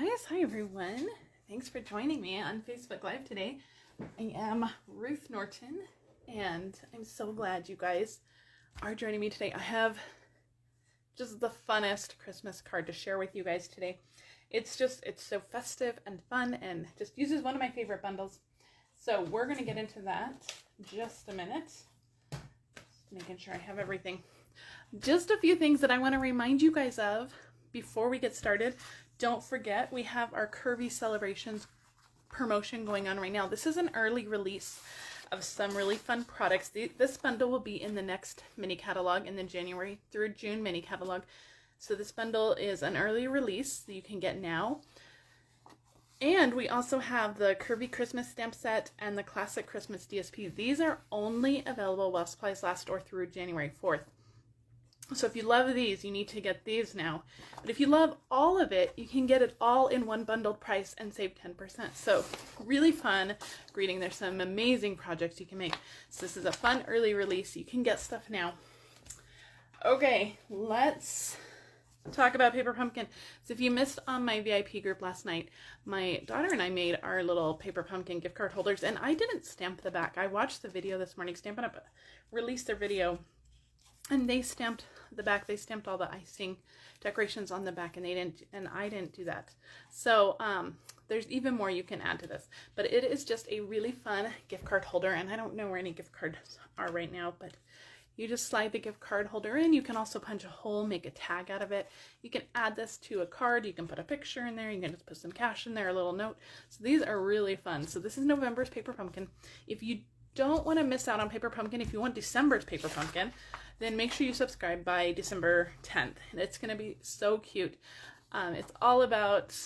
guys, hi everyone. Thanks for joining me on Facebook Live today. I am Ruth Norton and I'm so glad you guys are joining me today. I have just the funnest Christmas card to share with you guys today. It's so festive and fun and just uses one of my favorite bundles. So we're going to get into that just a minute. Just making sure I have everything. Just a few things that I want to remind you guys of before we get started. Don't forget, we have our Curvy Celebrations promotion going on right now. This is an early release of some really fun products. This bundle will be in the next mini catalog, in the January through June mini catalog. So this bundle is an early release that you can get now. And we also have the Curvy Christmas stamp set and the Classic Christmas DSP. These are only available while supplies last or through January 4th. So if you love these, you need to get these now. But if you love all of it, you can get it all in one bundled price and save 10%. So really fun greeting. There's some amazing projects you can make. So this is a fun early release. You can get stuff now. Okay, let's talk about Paper Pumpkin. So if you missed on my VIP group last night, my daughter and I made our little Paper Pumpkin gift card holders, and I didn't stamp the back. I watched the video this morning. Stampin' Up released their video, and they stamped the back. They stamped all the icing decorations on the back, and I didn't do that. So there's even more you can add to this, but it is just a really fun gift card holder, and I don't know where any gift cards are right now, but you just slide the gift card holder in. You can also punch a hole, make a tag out of it. You can add this to a card. You can put a picture in there. You can just put some cash in there, a little note. So these are really fun. So this is November's Paper Pumpkin. If you don't want to miss out on Paper Pumpkin, if you want December's Paper Pumpkin, then make sure you subscribe by December 10th. It's going to be so cute. It's all about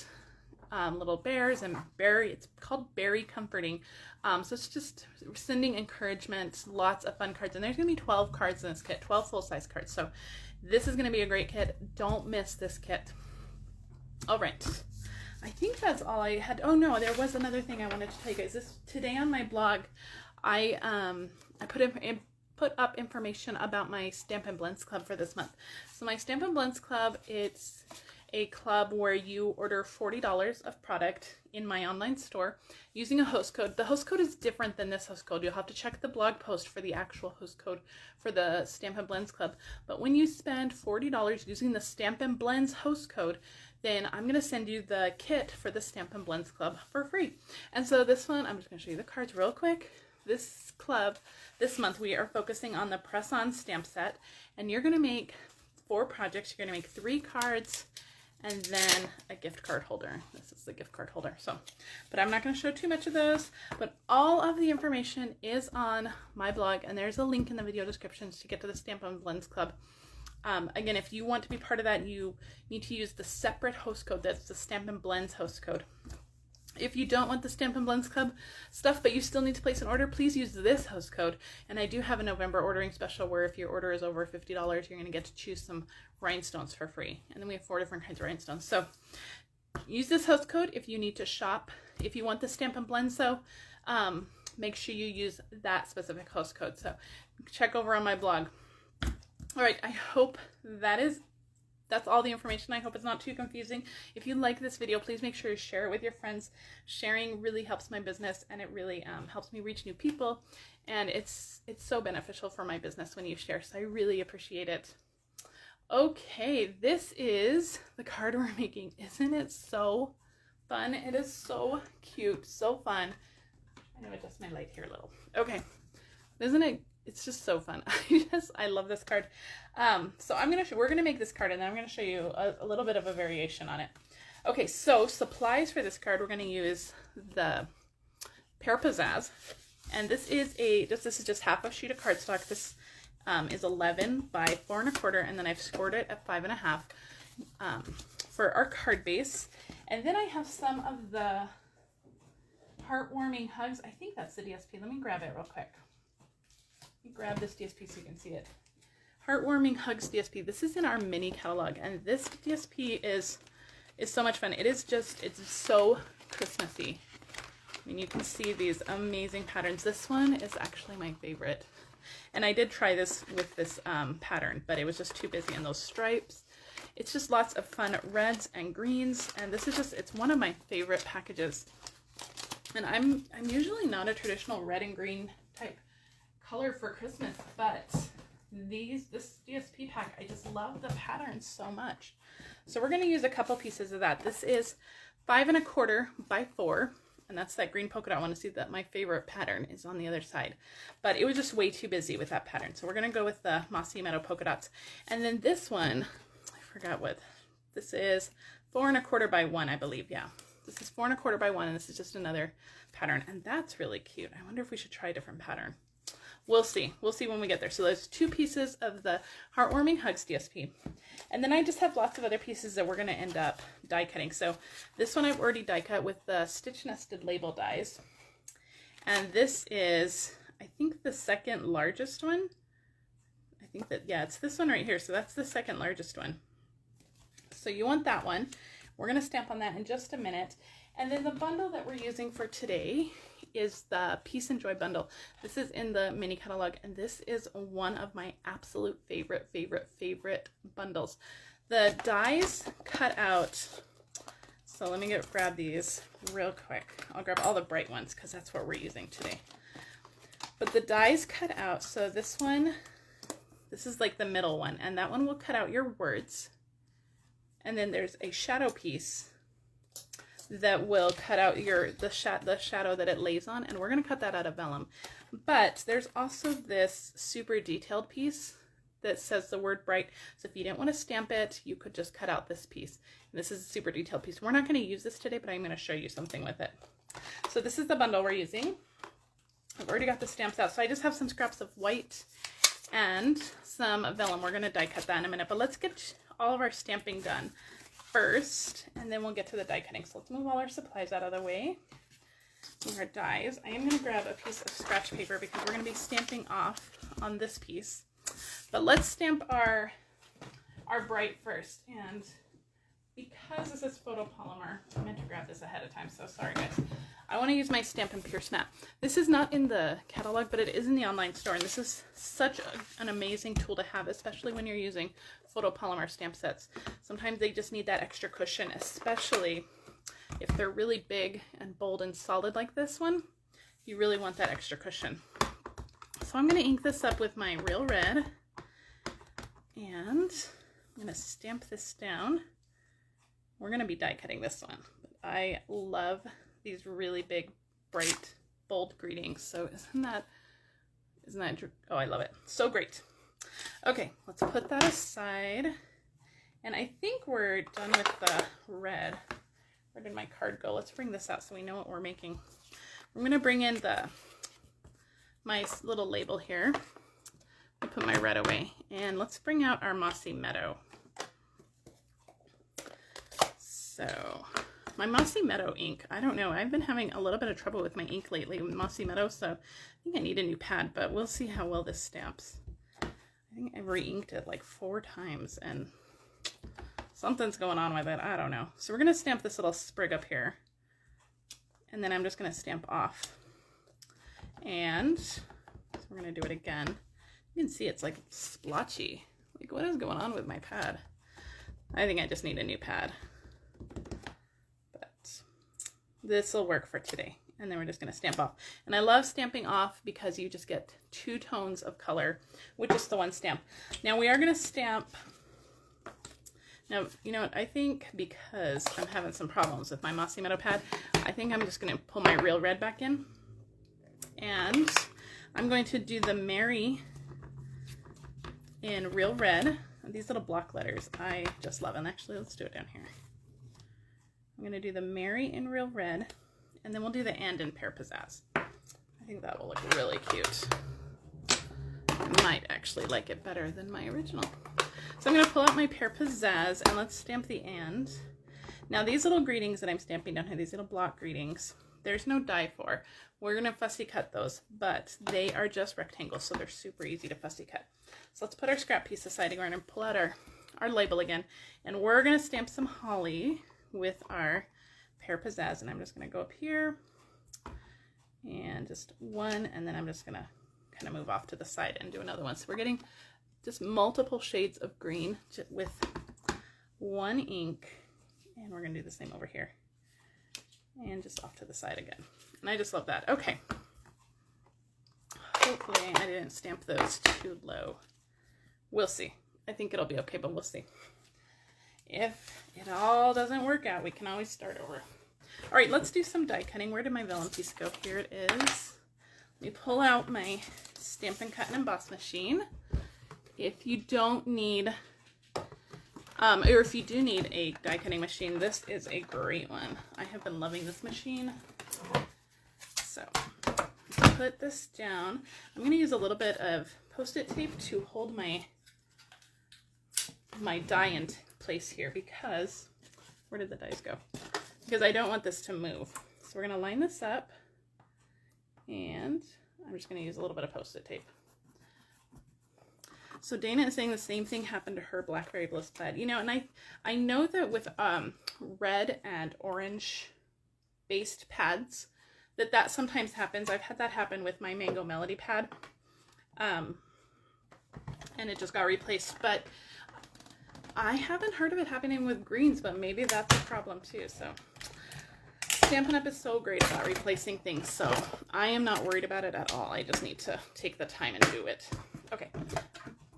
little bears and it's called Berry Comforting. So it's just sending encouragement, lots of fun cards. And there's going to be 12 cards in this kit, 12 full-size cards. So this is going to be a great kit. Don't miss this kit. All right. I think that's all I had. Oh no, there was another thing I wanted to tell you guys. Today on my blog, I put up information about my Stampin' Blends Club for this month. So my Stampin' Blends Club, it's a club where you order $40 of product in my online store using a host code. The host code is different than this host code. You'll have to check the blog post for the actual host code for the Stampin' Blends Club. But when you spend $40 using the Stampin' Blends host code, then I'm going to send you the kit for the Stampin' Blends Club for free. And so this one, I'm just going to show you the cards real quick. This club, this month, we are focusing on the press-on stamp set, and you're going to make 4 projects. You're going to make 3 cards and then a gift card holder. This is the gift card holder. So, but I'm not going to show too much of those, but all of the information is on my blog, and there's a link in the video descriptions to get to the Stampin' Blends Club. Again, if you want to be part of that, you need to use the separate host code. That's the Stampin' Blends host code. If you don't want the Stampin' Blends Club stuff, but you still need to place an order, please use this host code. And I do have a November ordering special where if your order is over $50, you're going to get to choose some rhinestones for free. And then we have 4 different kinds of rhinestones. So use this host code if you need to shop. If you want the Stampin' Blends, though, make sure you use that specific host code. So check over on my blog. All right, I hope that's all the information. I hope it's not too confusing. If you like this video, please make sure you share it with your friends. Sharing really helps my business, and it really helps me reach new people. And it's so beneficial for my business when you share, so I really appreciate it. Okay, this is the card we're making. Isn't it so fun? It is so cute, so fun. I'm going to adjust my light here a little. Okay, isn't it? It's just so fun. I love this card. So we're gonna make this card, and then I'm gonna show you a little bit of a variation on it. Okay, so supplies for this card, we're gonna use the Pear Pizzazz, and this is just half a sheet of cardstock. This is 11 by 4 1/4, and then I've scored it at 5 1/2 for our card base. And then I have some of the Heartwarming Hugs. I think that's the DSP. Let me grab it real quick. Grab this DSP so you can see it. Heartwarming Hugs DSP. This is in our mini catalog, and this DSP is so much fun. It's so Christmassy. I mean, you can see these amazing patterns. This one is actually my favorite, and I did try this with this pattern, but it was just too busy, and those stripes it's just lots of fun reds and greens, and this is just, it's one of my favorite packages. And I'm usually not a traditional red and green type color for Christmas, but this DSP pack, I just love the pattern so much. So we're going to use a couple pieces of that. This is 5 1/4 by 4, and that's that green polka dot. I want to see that my favorite pattern is on the other side, but it was just way too busy with that pattern. So we're going to go with the Mossy Meadow polka dots. And then this one, I forgot what this is, 4 1/4 by 1, I believe. Yeah, this is 4 1/4 by 1, and this is just another pattern, and that's really cute. I wonder if we should try a different pattern. We'll see. We'll see when we get there. So there's 2 pieces of the Heartwarming Hugs DSP. And then I just have lots of other pieces that we're going to end up die cutting. So this one I've already die cut with the stitch nested label dies. And this is, I think, the second largest one. I think that, yeah, it's this one right here. So that's the second largest one. So you want that one. We're going to stamp on that in just a minute. And then the bundle that we're using for today is the Peace and Joy bundle. This is in the mini catalog, and this is one of my absolute favorite bundles. The dies cut out, so let me grab these real quick. I'll grab all the bright ones because that's what we're using today. But the dies cut out, so this one, this is like the middle one, and that one will cut out your words. And then there's a shadow piece that will cut out the shadow that it lays on, and we're going to cut that out of vellum. But there's also this super detailed piece that says the word bright, so if you didn't want to stamp it, you could just cut out this piece. And this is a super detailed piece. We're not going to use this today, but I'm going to show you something with it. So this is the bundle we're using. I've already got the stamps out, so I just have some scraps of white and some vellum. We're going to die cut that in a minute, but let's get all of our stamping done first, and then we'll get to the die cutting. So let's move all our supplies out of the way. Move our dies. I am going to grab a piece of scratch paper because we're going to be stamping off on this piece. But let's stamp our bright first. And because this is photopolymer, I meant to grab this ahead of time, so sorry guys. I want to use my Stampin' Pure Snap. This is not in the catalog, but it is in the online store, and this is such an amazing tool to have, especially when you're using photopolymer stamp sets. Sometimes they just need that extra cushion, especially if they're really big and bold and solid like this one. You really want that extra cushion. So I'm going to ink this up with my Real Red, and I'm going to stamp this down. We're going to be die cutting this one. I love these really big, bright, bold greetings. So isn't that, oh, I love it. So great. Okay, let's put that aside. And I think we're done with the red. Where did my card go? Let's bring this out so we know what we're making. I'm going to bring in my little label here. I'll put my red away. And let's bring out our Mossy Meadow. So my Mossy Meadow ink, I don't know, I've been having a little bit of trouble with my ink lately with Mossy Meadow, so I think I need a new pad, but we'll see how well this stamps. I think I've re-inked it like 4 times and something's going on with it, I don't know. So we're going to stamp this little sprig up here, and then I'm just going to stamp off. And so we're going to do it again. You can see it's like splotchy. Like, what is going on with my pad? I think I just need a new pad. This will work for today, and then we're just going to stamp off. And I love stamping off because you just get 2 tones of color with just the one stamp. Now we are going to stamp. Now, you know what, I think because I'm having some problems with my Mossy Meadow pad, I think I'm just going to pull my Real Red back in, and I'm going to do the Mary in Real Red. These little block letters, I just love them. Actually, let's do it down here. I'm going to do the Mary in Real Red, and then we'll do the And in Pear Pizzazz. I think that will look really cute. I might actually like it better than my original. So I'm going to pull out my Pear Pizzazz, and let's stamp the And. Now these little greetings that I'm stamping down here, these little block greetings, there's no die for. We're going to fussy cut those, but they are just rectangles, so they're super easy to fussy cut. So let's put our scrap piece aside again and pull out our label again, and we're going to stamp some holly with our Pear Pizzazz, and I'm just going to go up here and just one, and then I'm just going to kind of move off to the side and do another one. So we're getting just multiple shades of green with one ink, and we're gonna do the same over here. And just off to the side again. And I just love that. Okay. Hopefully I didn't stamp those too low. We'll see. I think it'll be okay, but we'll see. If it all doesn't work out, we can always start over. All right, let's do some die cutting. Where did my vellum piece go? Here it is. Let me pull out my Stampin' Cut and Emboss machine. If you don't need, or if you do need a die cutting machine, this is a great one. I have been loving this machine. So, put this down. I'm going to use a little bit of Post-it tape to hold my die in place here because, where did the dies go? Because I don't want this to move. So we're going to line this up, and I'm just going to use a little bit of Post-it tape. So Dana is saying the same thing happened to her Blackberry Bliss plaid. You know, and I know that with red and orange based pads, that sometimes happens. I've had that happen with my Mango Melody pad. And it just got replaced. But I haven't heard of it happening with greens, but maybe that's a problem too. So Stampin' Up is so great about replacing things. So I am not worried about it at all. I just need to take the time and do it. Okay.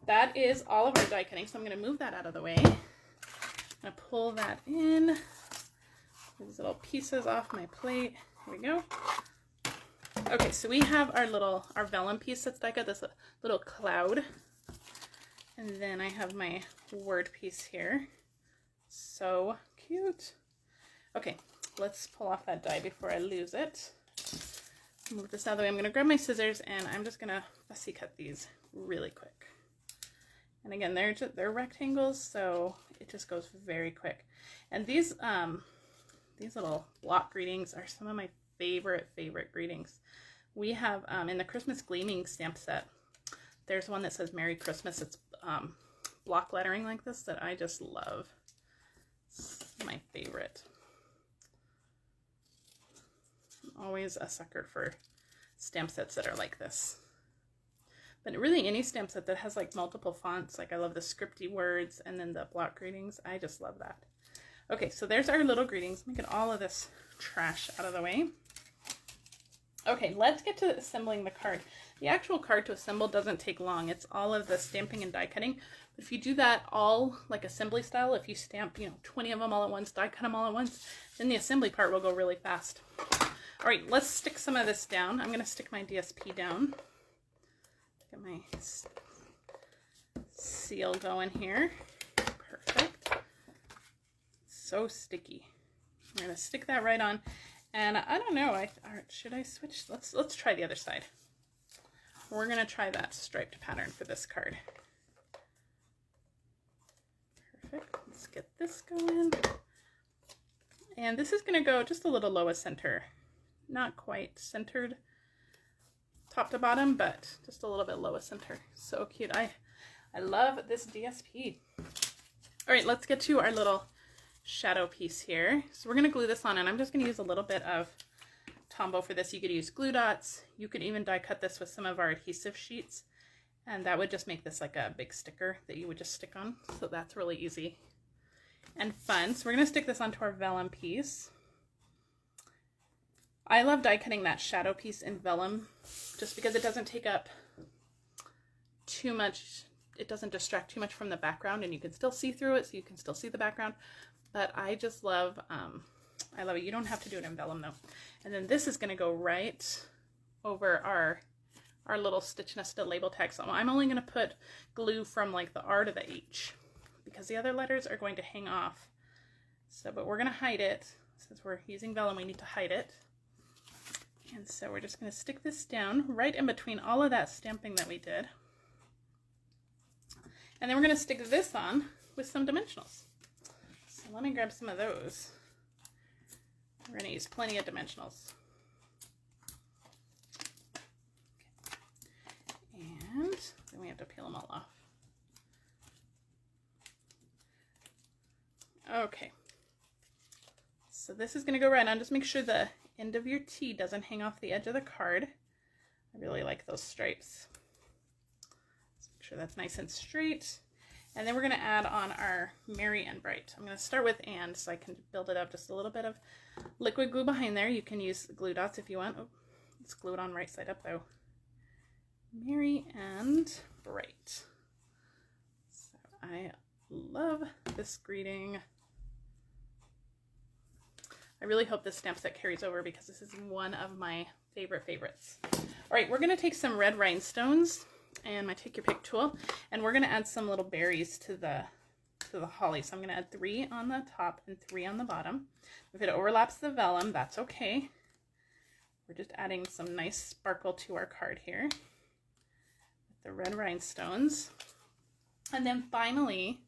That is all of our die cutting, so I'm going to move that out of the way. I'm going to pull that in. These little pieces off my plate. Here we go. Okay, so we have our vellum piece that's die cut, this little cloud. And then I have my word piece here. So cute. Okay, let's pull off that die before I lose it. Move this out of the way. I'm going to grab my scissors and I'm just going to fussy cut these really quick. And again, they're rectangles, so it just goes very quick. And these little block greetings are some of my favorite greetings. We have in the Christmas Gleaming stamp set, there's one that says Merry Christmas. It's block lettering like this that I just love. It's my favorite. I'm always a sucker for stamp sets that are like this. But really any stamp set that has like multiple fonts, like I love the scripty words and then the block greetings. I just love that. Okay, so there's our little greetings. Let me get all of this trash out of the way. Okay, let's get to assembling the card. The actual card to assemble doesn't take long. It's all of the stamping and die cutting. But if you do that all like assembly style, if you stamp, 20 of them all at once, die cut them all at once, then the assembly part will go really fast. All right, let's stick some of this down. I'm gonna stick my DSP down. Get my seal going here. Perfect. So sticky. I'm gonna stick that right on, and I don't know. Should I switch? Let's try the other side. We're gonna try that striped pattern for this card. Perfect. Let's get this going, and this is gonna go just a little low of center, not quite centered top to bottom, but just a little bit low of center. So cute. I love this DSP. All right, let's get to our little shadow piece here. So we're going to glue this on, and I'm just going to use a little bit of Tombow for this. You could use glue dots. You could even die cut this with some of our adhesive sheets, and that would just make this like a big sticker that you would just stick on. So that's really easy and fun. So we're going to stick this onto our vellum piece. I love die cutting that shadow piece in vellum just because it doesn't take up too much. It doesn't distract too much from the background, and you can still see through it, so you can still see the background. But I just love, I love it. You don't have to do it in vellum though. And then this is going to go right over our little stitch nested label tag. So I'm only going to put glue from like the R to the H because the other letters are going to hang off. So, but we're going to hide it. Since we're using vellum, we need to hide it. And so we're just going to stick this down right in between all of that stamping that we did. And then we're going to stick this on with some dimensionals. So let me grab some of those. We're going to use plenty of dimensionals. Okay. And then we have to peel them all off. Okay. So this is going to go right on. Just make sure the end of your T doesn't hang off the edge of the card. I really like those stripes. Just make sure that's nice and straight. And then we're going to add on our Merry and Bright. I'm going to start with and so I can build it up just a little bit of liquid glue behind there. You can use glue dots if you want. Oh, it's glued on right side up though. Merry and Bright. So I love this greeting. I really hope this stamp set carries over because this is one of my favorites. All right, we're going to take some red rhinestones and my take your pick tool, and we're going to add some little berries to the holly. So I'm going to add 3 on the top and 3 on the bottom. If it overlaps the vellum, that's okay. We're just adding some nice sparkle to our card here with the red rhinestones. And then finally,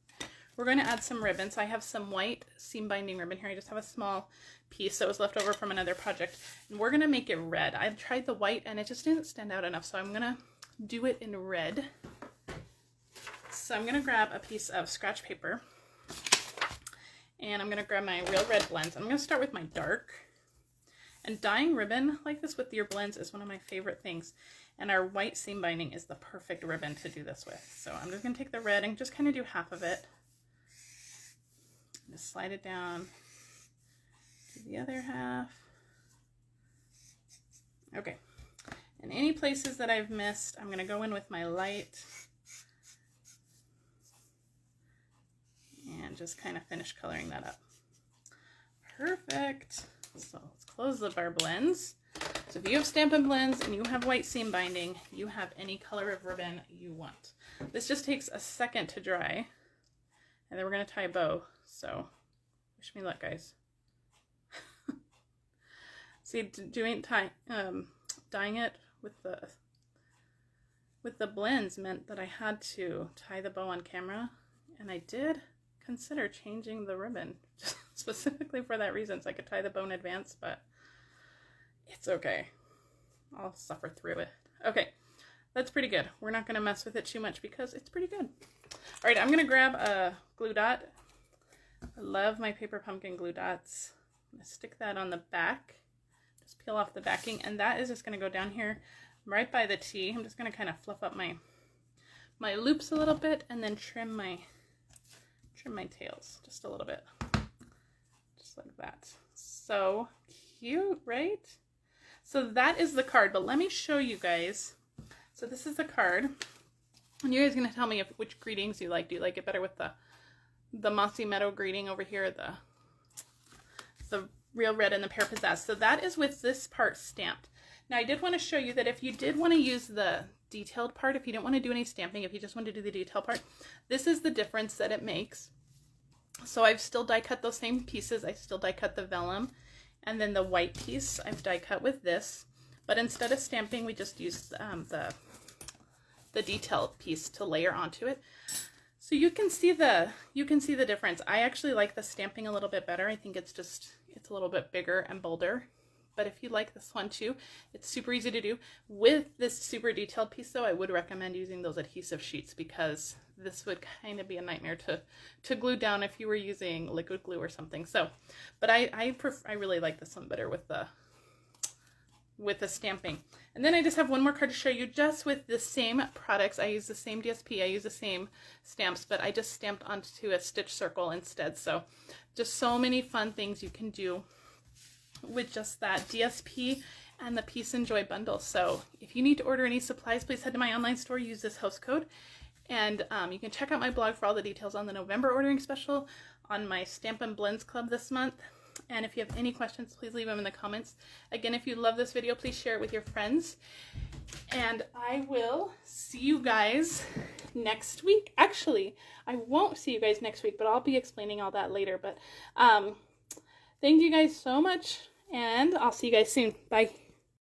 we're going to add some ribbon. So I have some white seam binding ribbon here. I just have a small piece that was left over from another project, and we're going to make it red. I tried the white and it just didn't stand out enough, so I'm going to do it in red. So I'm going to grab a piece of scratch paper, and I'm going to grab my Real Red blends. I'm going to start with my dark, and dyeing ribbon like this with your blends is one of my favorite things, and our white seam binding is the perfect ribbon to do this with. So I'm just going to take the red and just kind of do half of it. Just slide it down to the other half. Okay. And any places that I've missed, I'm going to go in with my light and just kind of finish coloring that up. Perfect. So let's close up our blends. So if you have Stampin' Blends and you have white seam binding, you have any color of ribbon you want. This just takes a second to dry, and then we're going to tie a bow. So wish me luck, guys. See, dyeing it with the blends meant that I had to tie the bow on camera, and I did consider changing the ribbon just specifically for that reason, so I could tie the bow in advance, but it's okay. I'll suffer through it. Okay, that's pretty good. We're not going to mess with it too much because it's pretty good. All right, I'm going to grab a glue dot. I love my paper pumpkin glue dots. I'm going to stick that on the back. Just peel off the backing, and that is just going to go down here right by the T. I'm just going to kind of fluff up my loops a little bit and then trim my tails just a little bit. Just like that. So cute, right? So that is the card, but let me show you guys. So this is the card, and you guys are going to tell me which greetings you like. Do you like it better with the Mossy Meadow greeting over here, the Real Red and the Pear Pizzazz? So that is with this part stamped. Now I did want to show you that if you did want to use the detailed part, if you didn't want to do any stamping, if you just wanted to do the detail part, this is the difference that it makes. So I've still die cut those same pieces. I still die cut the vellum, and then the white piece I've die cut with this, but instead of stamping, we just used the detail piece to layer onto it. So you can see the difference. I actually like the stamping a little bit better. I think it's a little bit bigger and bolder. But if you like this one too, it's super easy to do. With this super detailed piece though, I would recommend using those adhesive sheets because this would kind of be a nightmare to glue down if you were using liquid glue or something. So, but I really like this one better with the stamping. And then I just have one more card to show you just with the same products. I use the same DSP, I use the same stamps, but I just stamped onto a stitch circle instead. So just so many fun things you can do with just that DSP and the Peace and Joy bundle. So if you need to order any supplies, please head to my online store, use this host code, and you can check out my blog for all the details on the November ordering special, on my Stampin' Blends Club this month. And if you have any questions, please leave them in the comments. Again, if you love this video, please share it with your friends. And I will see you guys next week. Actually, I won't see you guys next week, but I'll be explaining all that later. But thank you guys so much, and I'll see you guys soon. Bye.